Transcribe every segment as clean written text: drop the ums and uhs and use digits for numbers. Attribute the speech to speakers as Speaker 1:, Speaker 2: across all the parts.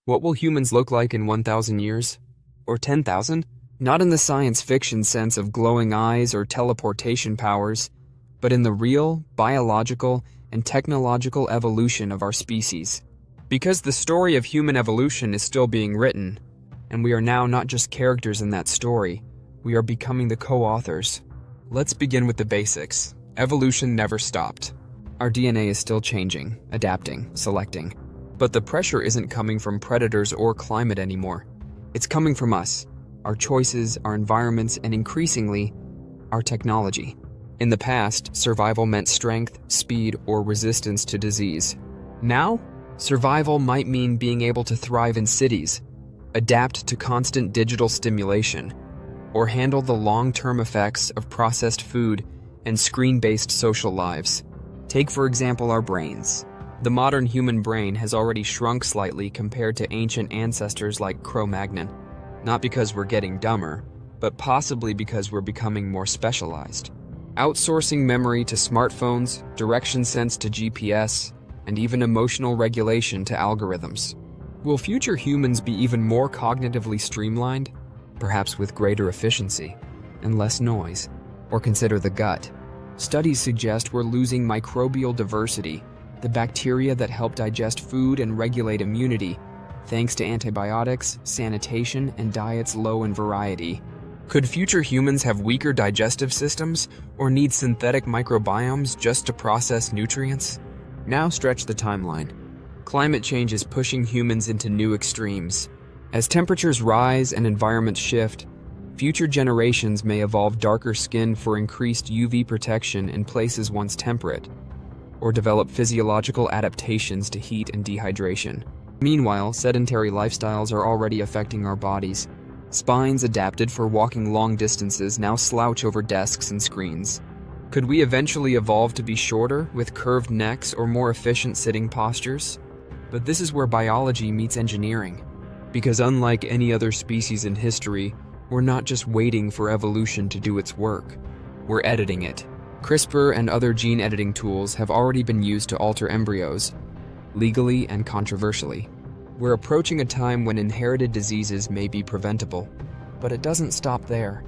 Speaker 1: What will humans look like in 1,000 years? Or 10,000? Not in the science fiction sense of glowing eyes or teleportation powers, but in the real, biological, and technological evolution of our species. Because the story of human evolution is still being written, and we are now not just characters in that story, we are becoming the co-authors. Let's begin with the basics. Evolution never stopped. Our DNA is still changing, adapting, selecting. But the pressure isn't coming from predators or climate anymore. It's coming from us, our choices, our environments, and increasingly, our technology. In the past, survival meant strength, speed, or resistance to disease. Now, survival might mean being able to thrive in cities, adapt to constant digital stimulation, or handle the long-term effects of processed food and screen-based social lives. Take, for example, our brains. The modern human brain has already shrunk slightly compared to ancient ancestors like Cro-Magnon. Not because we're getting dumber, but possibly because we're becoming more specialized. Outsourcing memory to smartphones, direction sense to GPS, and even emotional regulation to algorithms. Will future humans be even more cognitively streamlined? Perhaps with greater efficiency and less noise. Or consider the gut. Studies suggest we're losing microbial diversity, the bacteria that help digest food and regulate immunity, thanks to antibiotics, sanitation, and diets low in variety. Could future humans have weaker digestive systems or need synthetic microbiomes just to process nutrients? Now stretch the timeline. Climate change is pushing humans into new extremes. As temperatures rise and environments shift, future generations may evolve darker skin for increased UV protection in places once temperate, or develop physiological adaptations to heat and dehydration. Meanwhile, sedentary lifestyles are already affecting our bodies. Spines adapted for walking long distances now slouch over desks and screens. Could we eventually evolve to be shorter, with curved necks or more efficient sitting postures? But this is where biology meets engineering. Because unlike any other species in history, we're not just waiting for evolution to do its work. We're editing it. CRISPR and other gene editing tools have already been used to alter embryos, legally and controversially. We're approaching a time when inherited diseases may be preventable, but it doesn't stop there.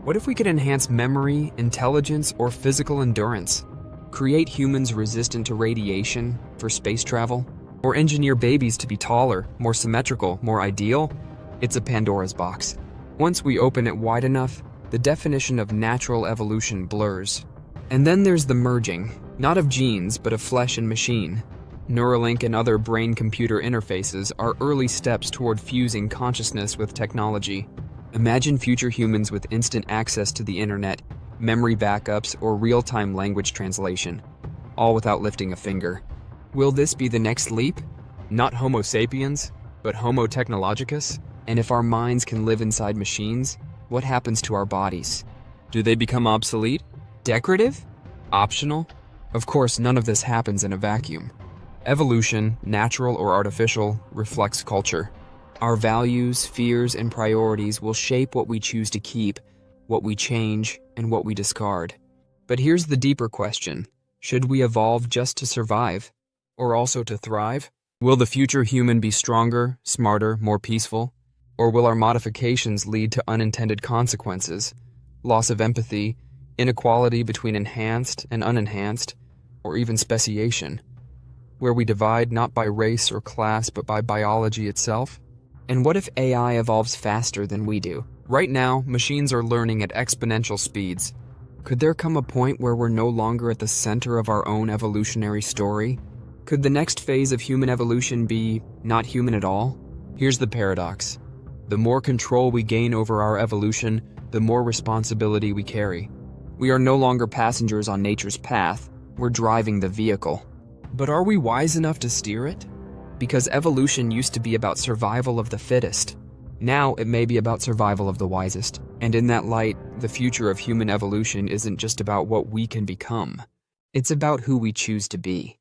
Speaker 1: What if we could enhance memory, intelligence, or physical endurance? Create humans resistant to radiation for space travel? Or engineer babies to be taller, more symmetrical, more ideal? It's a Pandora's box. Once we open it wide enough, the definition of natural evolution blurs. And then there's the merging, not of genes, but of flesh and machine. Neuralink and other brain-computer interfaces are early steps toward fusing consciousness with technology. Imagine future humans with instant access to the internet, memory backups, or real-time language translation, all without lifting a finger. Will this be the next leap? Not Homo sapiens, but Homo technologicus? And if our minds can live inside machines, what happens to our bodies? Do they become obsolete? Decorative? Optional? Of course, none of this happens in a vacuum. Evolution, natural or artificial, reflects culture. Our values, fears, and priorities will shape what we choose to keep, what we change, and what we discard. But here's the deeper question. Should we evolve just to survive, or also to thrive? Will the future human be stronger, smarter, more peaceful? Or will our modifications lead to unintended consequences, loss of empathy, inequality between enhanced and unenhanced, or even speciation, where we divide not by race or class but by biology itself? And what if AI evolves faster than we do? Right now, machines are learning at exponential speeds. Could there come a point where we're no longer at the center of our own evolutionary story? Could the next phase of human evolution be not human at all? Here's the paradox. The more control we gain over our evolution, the more responsibility we carry. We are no longer passengers on nature's path, we're driving the vehicle. But are we wise enough to steer it? Because evolution used to be about survival of the fittest. Now it may be about survival of the wisest. And in that light, the future of human evolution isn't just about what we can become. It's about who we choose to be.